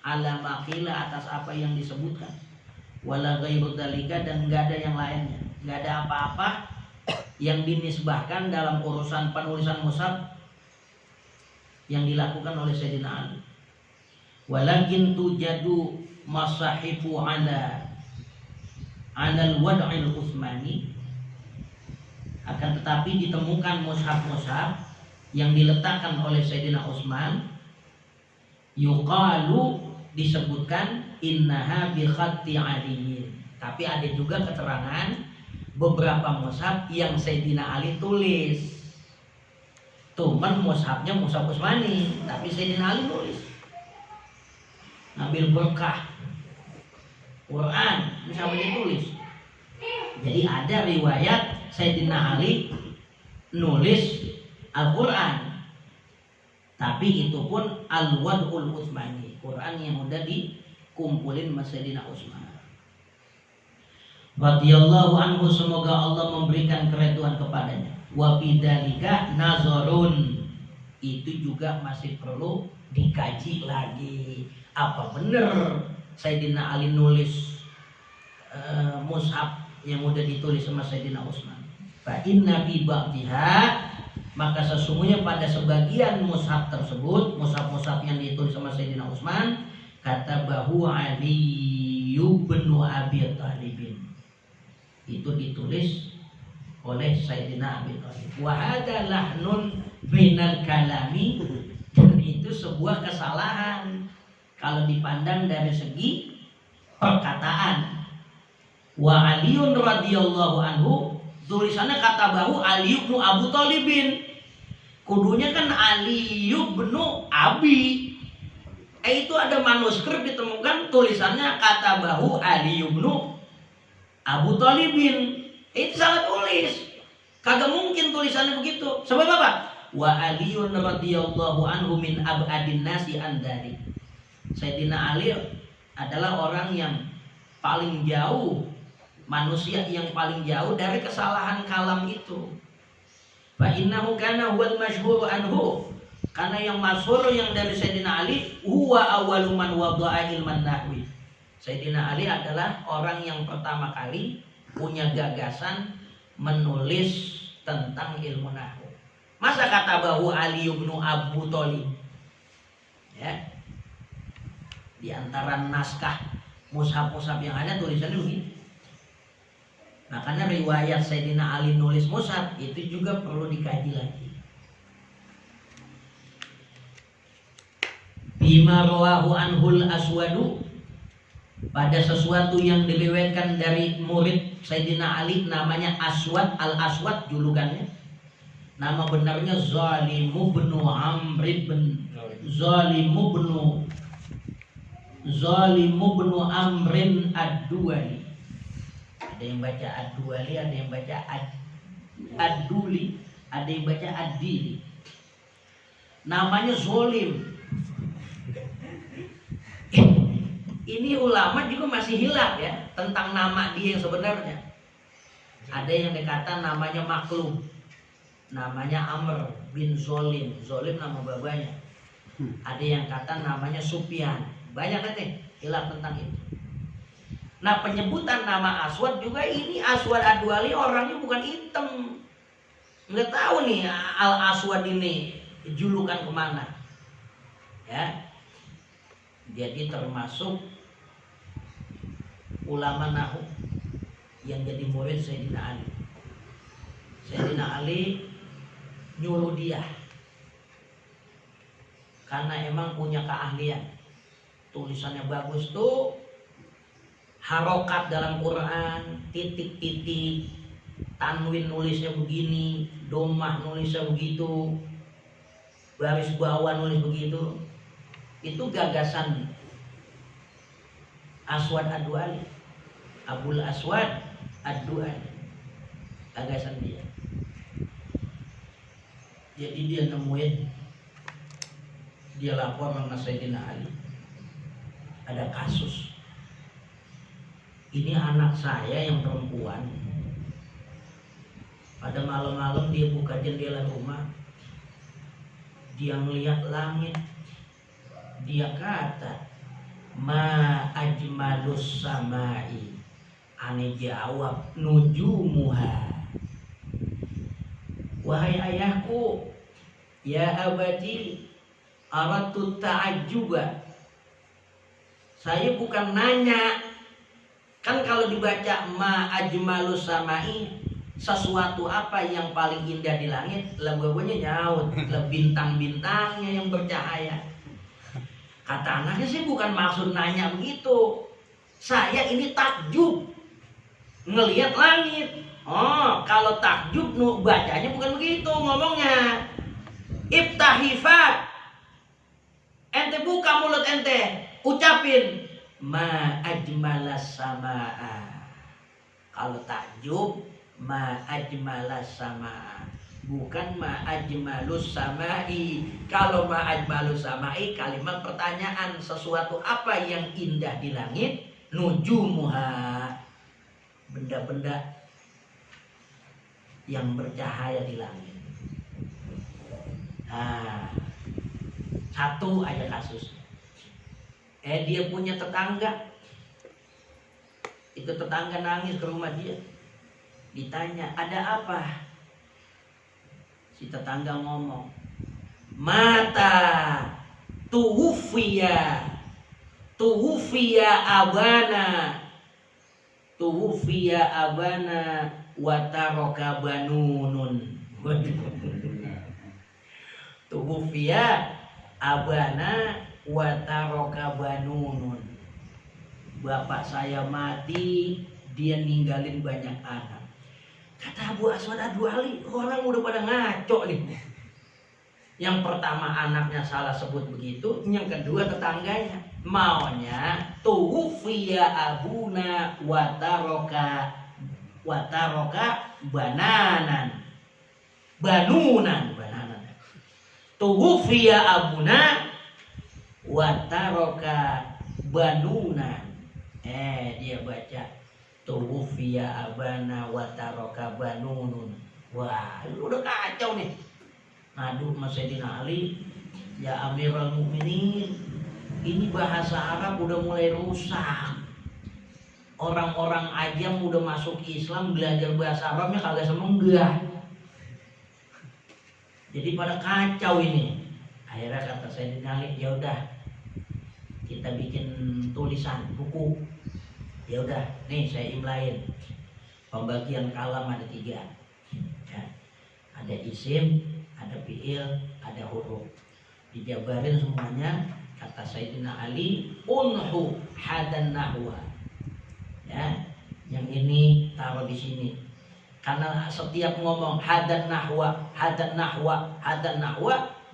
ala ma qila, atas apa yang disebutkan, wala ghairu dzalika, dan enggak ada yang lainnya, enggak ada apa-apa yang dinisbahkan dalam urusan penulisan mushaf yang dilakukan oleh Sayyidina Ali. Walakin tujadu masahifu ala al-wad'il Utsmani, akan tetapi ditemukan mushaf-mushaf yang diletakkan oleh Sayyidina Utsman, yuqalu, disebutkan innaha bi khatti aliyin, tapi ada juga keterangan beberapa mushaf yang Sayyidina Ali tulis. Cuman mushafnya mushaf Utsmani, tapi Sayyidina Ali tulis. Ngambil berkah Quran, misalnya ditulis. Jadi ada riwayat Sayyidina Ali nulis Al-Quran, tapi itu pun Al-Wad'ul Utsmani, Quran yang udah dikumpulin sama Sayyidina Utsman radhiyallahu anhu, semoga Allah memberikan keridhaan kepadanya. Wa bidzalika nazarun, itu juga masih perlu dikaji lagi. Apa benar Sayyidina Ali nulis mushaf yang udah ditulis sama Sayyidina Utsman? Fa inna bi ba'dihha, maka sesungguhnya pada sebagian mushaf tersebut, mushaf-mushaf yang ditulis sama Sayyidina Utsman, kata bahu Ali bin Abi Thalib, itu ditulis oleh Sayyidina Abi Thalib. Wa hadza lahnun bainal kalami, dan itu sebuah kesalahan kalau dipandang dari segi perkataan. Wa Aliun radhiyallahu anhu, tulisannya kata bahu Ali bin Abu Thalibin, kudunya kan Ali bin Abi. Itu ada manuskrip ditemukan tulisannya kata bahu Ali bin Abu Thalibin. Itu salah tulis, kagak mungkin tulisannya begitu. Sebab apa? Wa Aliun radhiyallahu anhu min ab'adin nasi an dzalik, Sayyidina Ali adalah orang yang paling jauh, manusia yang paling jauh dari kesalahan kalam itu. Fa innahu kana huwal masyhur anhu, karena yang masyhur yang dari Sayyidina Ali, huwa awwalu man wada'a ilman nahwi, Sayyidina Ali adalah orang yang pertama kali punya gagasan menulis tentang ilmu nahwu. Masa kata bahwa Ali bin Abu Thalib, ya, di antara naskah mushaf-mushaf yang ada tulisannya begini. Makanya riwayat Sayyidina Ali nulis mushaf itu juga perlu dikaji lagi. Bima rawahu anhul aswadu, pada sesuatu yang diriwayatkan dari murid Sayyidina Ali, namanya Aswad, Al-Aswad julukannya. Nama benarnya Zalimu bin Amrin Ad-Duwali. Ada yang baca Ad-Duwali, ada yang baca Ad-Duli, ada yang baca Ad-Dili. Namanya Zolim. Ini ulama juga masih hilaf ya tentang nama dia yang sebenarnya. Ada yang dikata namanya Maklum, namanya Amr bin Zolim, Zolim nama babanya. Ada yang kata namanya Sufyan. Banyak nanti hilaf tentang itu. Nah, penyebutan nama Aswad juga, ini Aswad Ad-Duwali orangnya bukan hitam. Nggak tahu nih Al-Aswad ini julukan kemana. Ya. Jadi termasuk ulama nahwu yang jadi murid Sayyidina Ali. Sayyidina Ali nyuruh dia karena emang punya keahlian, tulisannya bagus tuh, harokat dalam Quran, titik-titik, tanwin nulisnya begini, domah nulisnya begitu, baris bawah nulis begitu. Itu gagasan Aswad Ad-Duwali, Abul Aswad Ad-Duwali, gagasan dia. Jadi dia nemuin, dia lapor sama Sayyidina Ali, ada kasus. Ini anak saya yang perempuan, pada malam-malam dia buka jendela rumah, dia melihat langit, dia kata, ma ajmalus samai. Ane jawab, nujumuha. Wahai ayahku, ya abadi, aratu ta'ajjuba. Saya bukan nanya. Kan kalau dibaca ma ajmalus samai, sesuatu apa yang paling indah di langit, lagunya nyaut, bintang-bintangnya yang bercahaya. Kata anaknya, sih bukan maksud nanya begitu. Saya ini takjub ngelihat langit. Oh, kalau takjub bacanya bukan begitu ngomongnya. Iftahifat. Ente buka mulut ente, ucapin ma ajmalas samaa. Kalau takjub ma ajmalas samaa, bukan ma ajmalus samai. Kalau ma ajmalus samai kalimat pertanyaan, sesuatu apa yang indah di langit, nujumuha, benda-benda yang bercahaya di langit. Nah, satu aja kasus. Dia punya tetangga. Itu tetangga nangis ke rumah dia. Ditanya, ada apa? Si tetangga ngomong, mata tuwufiya abana wataroka banunun. Tuwufiya abana wataroka banunun. Bapak saya mati, dia ninggalin banyak anak. Kata Abu Aswad Ad-Du'ali, orang udah pada ngaco nih. Yang pertama anaknya salah sebut begitu, yang kedua tetangganya. Maunya tuwufiya abuna wataroka banunan. Tuwufiya abuna wataroka banunan. Dia baca tuwufiya abana wataroka banunun. Wah, lu udah kacau nih. Ngadu sama Sayyidina Ali, ya Amirul Mukminin, ini bahasa Arab udah mulai rusak. Orang-orang ajam udah masuk Islam, belajar bahasa Arabnya kagak semenggah. Jadi pada kacau ini. Akhirnya kata Sayyidina Ali, ya udah kita bikin tulisan buku. Ya udah, nih saya imlain. Pembagian kalam ada 3. Ya. Ada isim, ada fiil, ada huruf. Dijabarin semuanya. Kata Sayyidina Ali, unhu hadan nahwa. Ya, yang ini taruh di sini. Karena setiap ngomong hadan nahwa,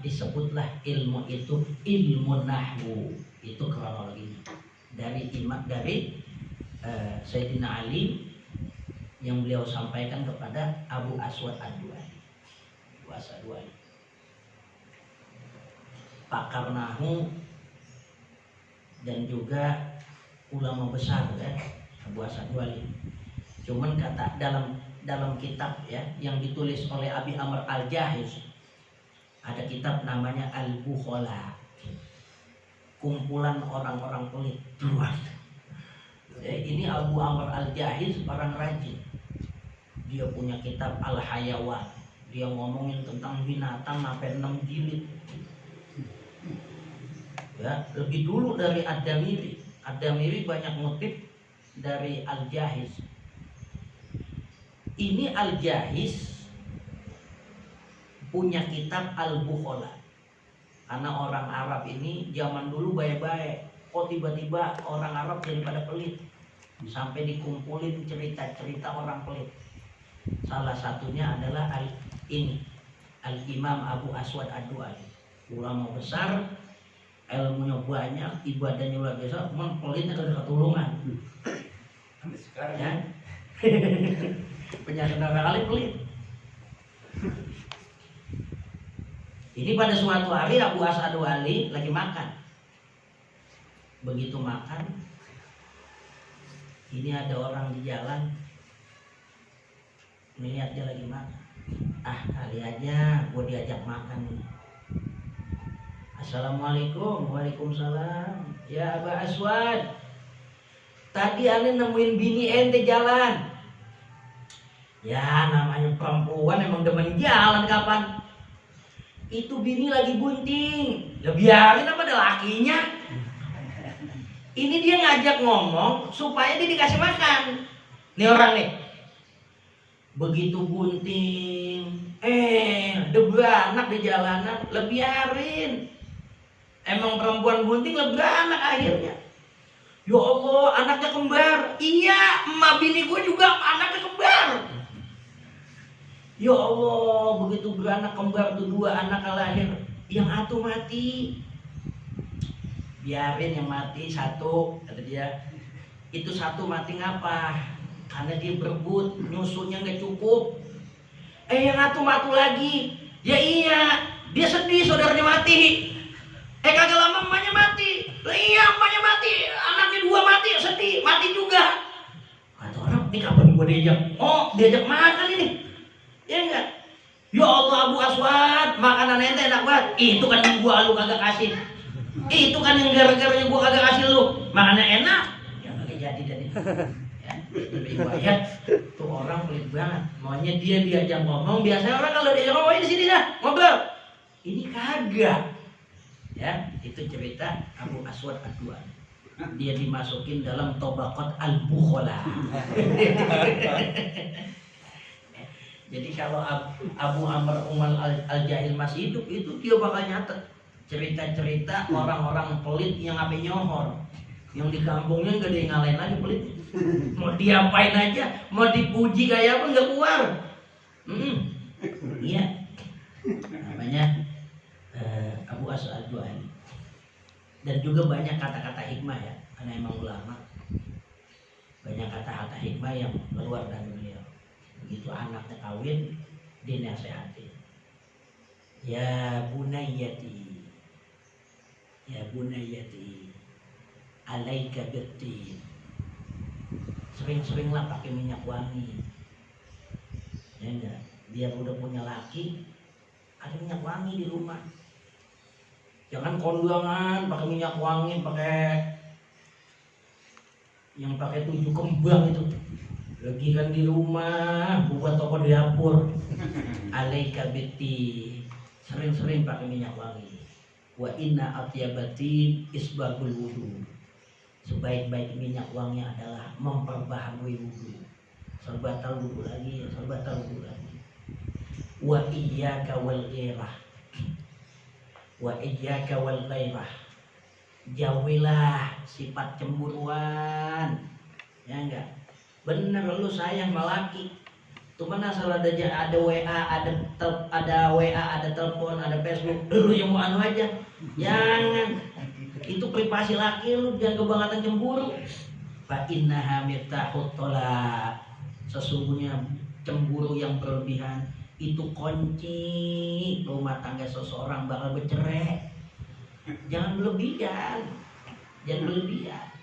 disebutlah ilmu itu ilmu nahwu. Itu kronologinya. Dari Sayyidina Ali yang beliau sampaikan kepada Abu Aswad Ad-Du'ali. Pakar nahwu dan juga ulama besar ya, Abu Aswad Ad-Du'ali. Cuman kata dalam kitab ya yang ditulis oleh Abi Amr Al-Jahiz, ada kitab namanya Al-Bukhala, kumpulan orang-orang pelit. Ini Abu Amr Al-Jahiz orang rajin. Dia punya kitab Al-Hayawan. Dia ngomongin tentang binatang sampai 6 jilid. Ya, lebih dulu dari Ad-Damiri. Ad-Damiri banyak ngutip dari Al-Jahiz. Ini Al-Jahiz punya kitab Al-Bukhala. Karena orang Arab ini zaman dulu baik-baik. Kok tiba-tiba orang Arab jadi pada pelit. Sampai dikumpulin cerita-cerita orang pelit. Salah satunya adalah Al-Imam Abu Aswad Ad-Du'ali. Ulama besar, ilmunya banyak, ibadahnya luar biasa, cuman pelitnya gak ada ketulungan. Ya? Penyakit kali pelit. Ini pada suatu hari Abu As'ad Ali lagi makan. Begitu makan, ini ada orang di jalan, melihat dia lagi makan. Ah, kali aja gue diajak makan nih. Assalamualaikum. Waalaikumsalam. Ya Abu Aswad, tadi Ali nemuin bini ente jalan. Ya namanya perempuan emang demen jalan kapan. Itu bini lagi bunting. Ya biarin apa ada lakinya. Ini dia ngajak ngomong supaya dia dikasih makan. Nih orang nih. Begitu bunting, ada beranak di jalanan, lebiarin. Emang perempuan bunting lebih-anak akhirnya. Ya Allah, anaknya kembar. Iya, emak bini gue juga anaknya kembar. Ya Allah, begitu beranak kembar tuh 2 anak lahir, yang satu mati. Biarin yang mati 1, kata dia. Itu 1 mati ngapa? Karena dia berebut, nyusunya nggak cukup. Yang satu mati lagi. Ya iya, dia sedih saudaranya mati. Kagak lama emaknya mati. Lah iya, emaknya mati, anaknya 2 mati, sedih, mati juga. Kata orang, ini kapan gue diajak? Oh, diajak makan ini. Ya enggak? Ya Allah Abu Aswad, makanan ente enak banget. Itu kan yang gua lu kagak kasih. Itu kan yang gara-garanya gua kagak kasih lu. Makannya enak. Ya kagak jadi. Ya, riwayat tuh orang pelit banget. Maunya dia diajak ngomong, biasanya orang kalau diajak ngomong di sini dah, ngobrol. Ini kagak. Ya, itu cerita Abu Aswad Ad-Du'ali. Dia dimasukin dalam Tabaqat Al-Bukhala. Jadi kalau Abu Amr Umal Al-Jahil masih hidup, itu dia bakal nyatet cerita-cerita orang-orang pelit yang apa nyohor. Yang di kampungnya gak ada yang ngalahin lagi pelit. Mau diapain aja, mau dipuji kayak apa gak keluar. Iya. Namanya Abu As'ad Ad-Du'ali. Dan juga banyak kata-kata hikmah ya, karena emang ulama. Banyak kata-kata hikmah yang keluar dari beliau. Begitu anaknya kawin, dinasehatin. Ya bunayyati, alaika bittin. Sering-seringlah pakai minyak wangi. Ya enggak, biar udah punya laki, ada minyak wangi di rumah. Jangan kondangan pakai minyak wangi, pakai yang pakai 7 kembang itu. Lagi kan di rumah, buat toko di dapur. Alaika bitti, sering-sering pakai minyak wangi. Wa inna atyabati isbagul wudu. Sebaik-baik minyak wangi adalah memperbaharui wudu. Serbatal wudu lagi, serbatal wudu lagi. Wa iyyaka wal ghairah. Wa iyyaka wal ghairah. Jauhilah sifat cemburuan. Ya enggak? Bener lu sayang sama laki. Cuman asal ada WA, ada WA, ada telepon, ada Facebook, lu yang mau anu aja. Jangan. Itu privasi laki lu, jangan kebangetan cemburu. Fa innaha miftahut thalaq. Sesungguhnya cemburu yang berlebihan itu kunci rumah tangga seseorang bakal bercerai. Jangan berlebihan. Jangan berlebihan.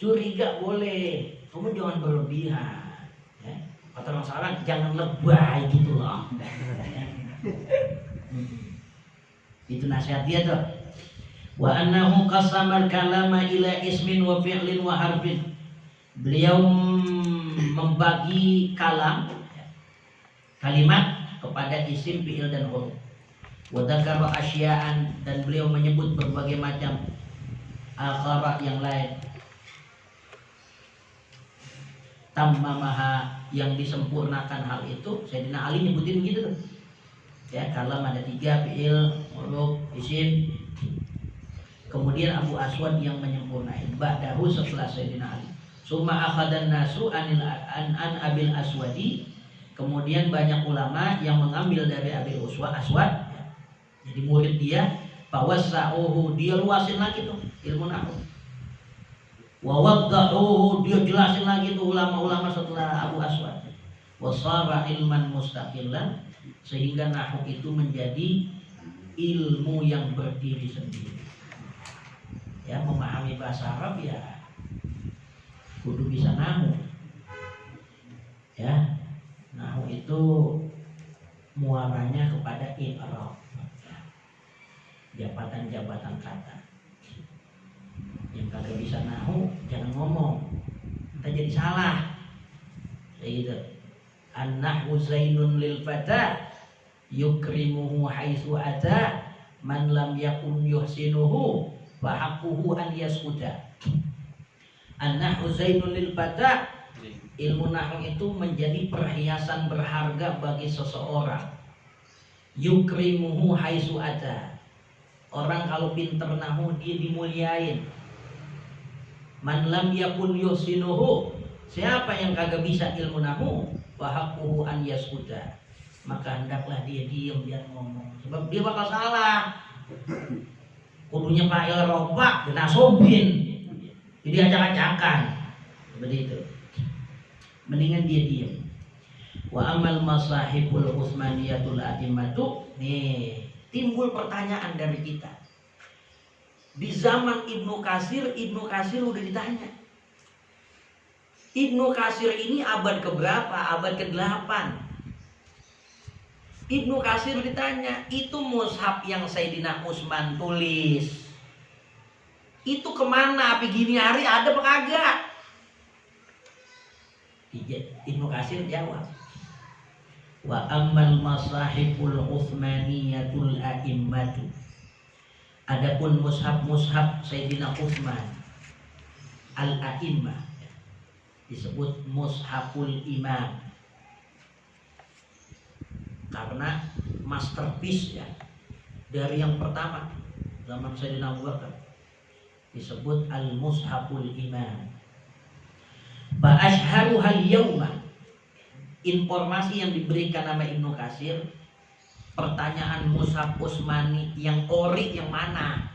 Curiga boleh, kamu jangan berlebihan. Ya? Kata orang sekarang, jangan lebay gitu loh. Itu nasihat dia tuh. Wa annahu qasamal kalama ila ismin wa fi'lin wa harfin. Beliau membagi kalimat kepada isim, fi'il dan huruf. Wa dzakara asya'an, dan beliau menyebut berbagai macam akhara yang lain. Tammamaha, yang disempurnakan hal itu. Sayyidina Ali nyebutin gitu tuh. Ya, kalam ada 3, fi'il, huruf, isim. Kemudian Abu Aswad yang menyempurnakan ba'dahu setelah Sayyidina Ali. Summa akhadan nasu an Abil Aswadi. Kemudian banyak ulama yang mengambil dari Abil Aswad. Jadi murid dia, fawassa'uhu, dia luasin lagi tuh ilmu nahwu. Wa waddahuhu, dia jelasin lagi tuh ulama-ulama setelah Abu Aswad. Wasara ilman mustaqillan, sehingga nahwu itu menjadi ilmu yang berdiri sendiri. Ya, memahami bahasa Arab ya kudu bisa nahu. Ya, nahu itu muaranya kepada i'rab, jabatan-jabatan kata. Yang kagak bisa nahu jangan ngomong, kita jadi salah. Gitu. An-nahwu zainun lil fata yukrimuhu haitsu ata man lam yakun yuhsinuhu fa haqquhu an yaskuta. An-nahwu zainun lil fata, ilmu nahwu itu menjadi perhiasan berharga bagi seseorang. Yukrimuhu haitsu ata, orang kalau pinter nahwu dia dimuliain. Man lam yakun yuhsinuhu, siapa yang kagak bisa ilmu nahwu fa haqquhu an yaskuta, maka hendaklah dia diam, jangan ngomong, sebab dia bakal salah. Kudunya fa'il roba dan asobin, jadi acak-acakan begitu. Mendingan dia diam. Wa amal masahibul utsmaniyatul atimatu, nih timbul pertanyaan dari kita. Di zaman Ibnu Katsir udah ditanya. Ibnu Katsir ini abad keberapa? Abad ke-8. Ibnu Katsir ditanya, itu mushaf yang Sayyidina Utsman tulis, itu kemana? Apa gini hari ada apa kagak? Ibnu Katsir jawab, wa ammal masahiful utsmaniyatul a'immatu, adapun mushaf Sayyidina Utsman al-a'immah disebut mushaful imam karena masterpiece ya, dari yang pertama zaman Sayyidina Abu Bakar, disebut al-mushaful imam. Ba ashharuhal yauma, informasi yang diberikan nama Ibnu Katsir, pertanyaan mushaf Utsmani yang ori yang mana,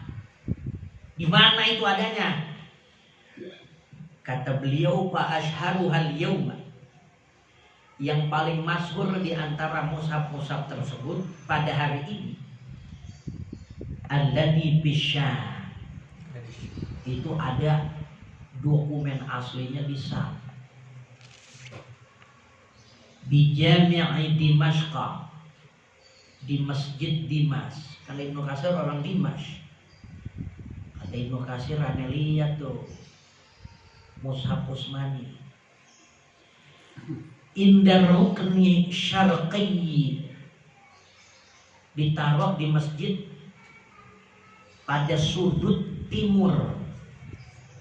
di mana itu adanya? Kata beliau, fa ashharuhal yauma, yang paling masyhur di antara mushaf-mushaf tersebut pada hari ini, alladzi bisyam, itu ada dokumen aslinya di Syam, di Jami' Dimashq, di Masjid Dimas. Kalau Ibnu Katsir orang Dimas, kata Ibnu Katsir, ane lihat tuh mushaf Utsmani indar rukni syarqi, ditaruh di masjid pada sudut timur,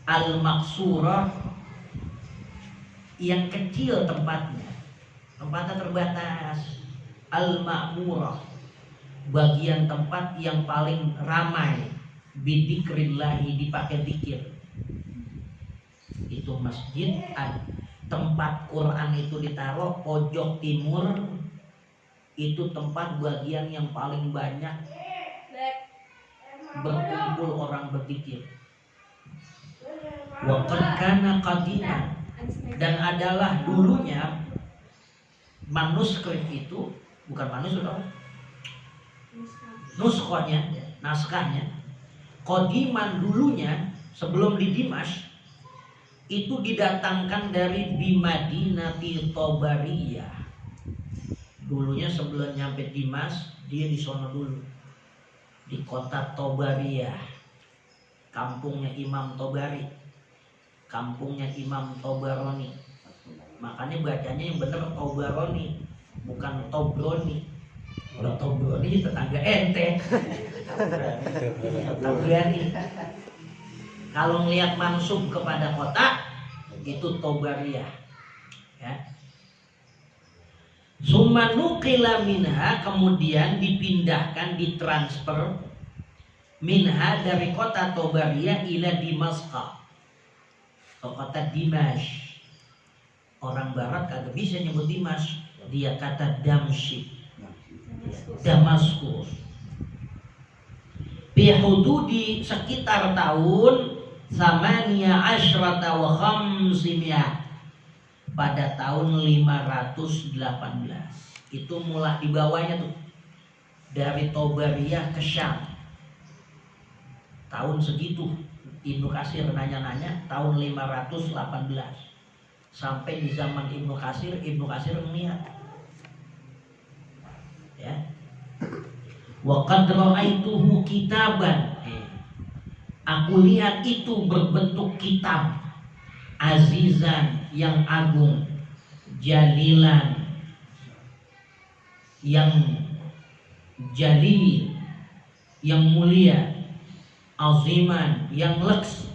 al-maksurah, yang kecil tempatnya terbatas, al-ma'murah, bagian tempat yang paling ramai, bidzikrillahi, dipakai zikir. Itu masjid, tempat Quran itu ditaruh pojok timur, itu tempat bagian yang paling banyak berkumpul orang berzikir. Wa qad kana qadiman, dan adalah dulunya manuskrip itu, bukan manuskrip, nuskhonya, naskahnya, qadiman dulunya sebelum di Dimash itu didatangkan dari Bimadinati Tobariyah. Dulunya sebelum nyampe Dimash, dia di sono dulu, di kota Tobariyah, kampungnya Imam Tobari, kampungnya Imam Tobaroni. Makanya bacanya yang benar Tobaroni, bukan Tobroni. Kalau Tobroni tetangga ente. Tobroni. Kalau melihat mansub kepada kota itu Tobariyah, ya. Summa nuqila minha, kemudian dipindahkan, ditransfer minha dari kota Tobariyah ila Dimashq, ke kota Dimash. Orang barat kagak bisa nyebut Dimash, dia kata Damsyik, Damaskus. Bi hududi, sekitar tahun Samania asyrata wa khamsimiyah, pada tahun 518. Itu mulai di bawahnya tuh dari Tobariyah ke Syam. Tahun segitu Ibnu Katsir nanya-nanya, tahun 518. Sampai di zaman Ibnu Katsir melihat, ya, wa qad ra'aituhu kitaban, aku lihat itu berbentuk kitab, azizan yang agung, jalilan yang jalil yang mulia, aziman yang leks,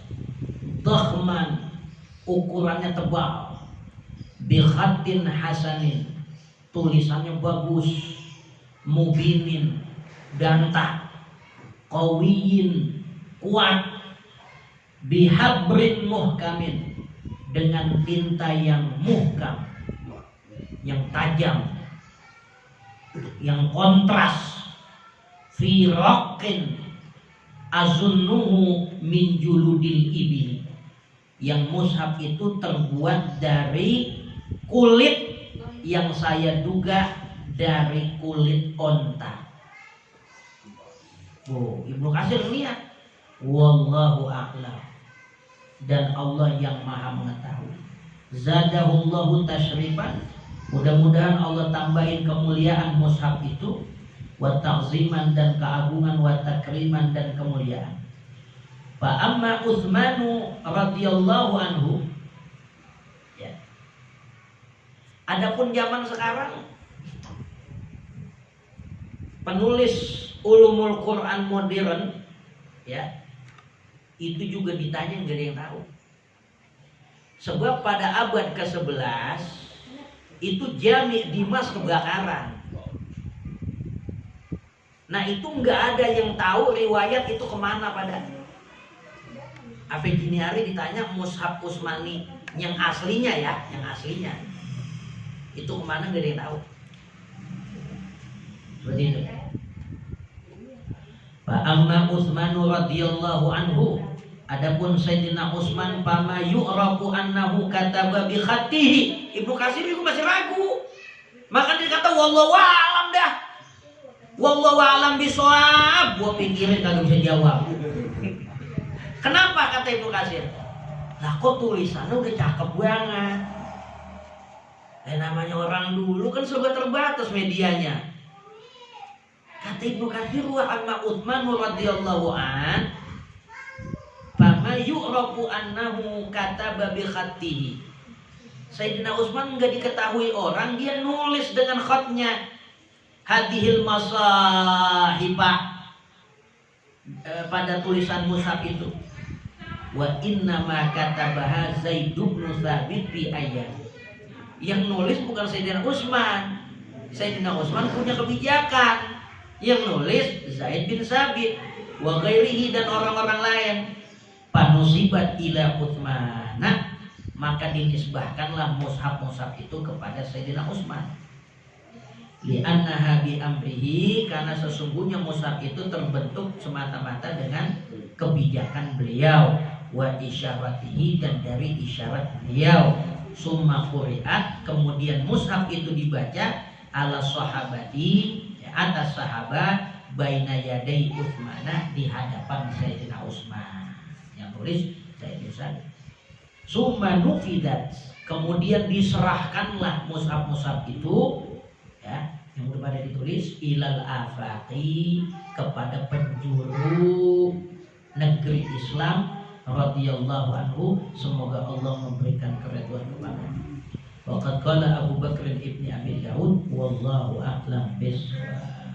dakhman ukurannya tebal, bi khatin hasanin tulisannya bagus, mubinin dantah, qawiyin kuat, bihabrin muhkamin dengan tinta yang muhkam, yang tajam, yang kontras, fi raqin azunnuhu min juludil ibil, yang mushaf itu terbuat dari kulit yang saya duga dari kulit onta. Oh, Ibnu Katsir lihat, wallahu a'lam, dan Allah yang maha mengetahui. Zadahullahu tasyrifan, mudah-mudahan Allah tambahin kemuliaan mushaf itu, wa ta'ziman dan keagungan, wa takriman dan kemuliaan. Fa amma Utsmanu radhiyallahu anhu, ya. Adapun zaman sekarang penulis ulumul Quran modern, ya, itu juga ditanya nggak ada yang tahu. Sebab pada abad ke-11 itu Jami' Dimas kebakaran. Nah itu nggak ada yang tahu riwayat itu kemana pada. Apa gini hari ditanya Mushaf Utsmani yang aslinya, ya, yang aslinya itu kemana nggak ada yang tahu. Seperti itu. Fa amma Utsmanu radhiyallahu anhu, adapun Sayyidina Utsman, fama yu'rafu annahu kataba bi khatihi. Ibnu Katsir itu masih ragu. Maka dia kata wallahu a'lam dah. Wallahu a'lam bishawab. Gua pikirin kagak bisa jawab. Kenapa kata Ibnu Katsir? Lah kok tulisannya udah cakep banget. Namanya orang dulu kan serba terbatas medianya. Kata Ibnu Katsir, wa amma Utsman radhiyallahu an, fama yu'rafu annahu kataba bi khatihi. Sayyidina Utsman enggak diketahui orang dia nulis dengan khatnya. Hadhil masahifa, pada tulisan mushaf itu. Wa inna ma katabaha Zaid bin Tsabit fi ayat. Yang nulis bukan Sayyidina Utsman. Sayyidina Utsman punya kebijakan. Yang nulis Zaid bin Tsabit wa ghairihi dan orang-orang lain. Panusibat ila Utsman. Nah, maka dinisbahkanlah mushaf-mushaf itu kepada Sayyidina Utsman. Li'annaha bi amrihi, karena sesungguhnya mushaf itu terbentuk semata-mata dengan kebijakan beliau, wa isyaratihi dan dari isyarat beliau. Summa quri'at, kemudian mushaf itu dibaca ala sahabati, atas sahabat, baina yadai Utsmana, di hadapan Sayyidina Utsman. Yang tulis Sayyidina Utsman. Summa nufidat, kemudian diserahkanlah mushaf-mushaf itu, ya, yang udah pada ditulis, ilal afaqi, kepada penjuru negeri Islam radhiyallahu anhu, semoga Allah memberikan keridhaan kepada. Waqad qala Abu Bakr ibn Abi Daud wallahu a'lam bishawab.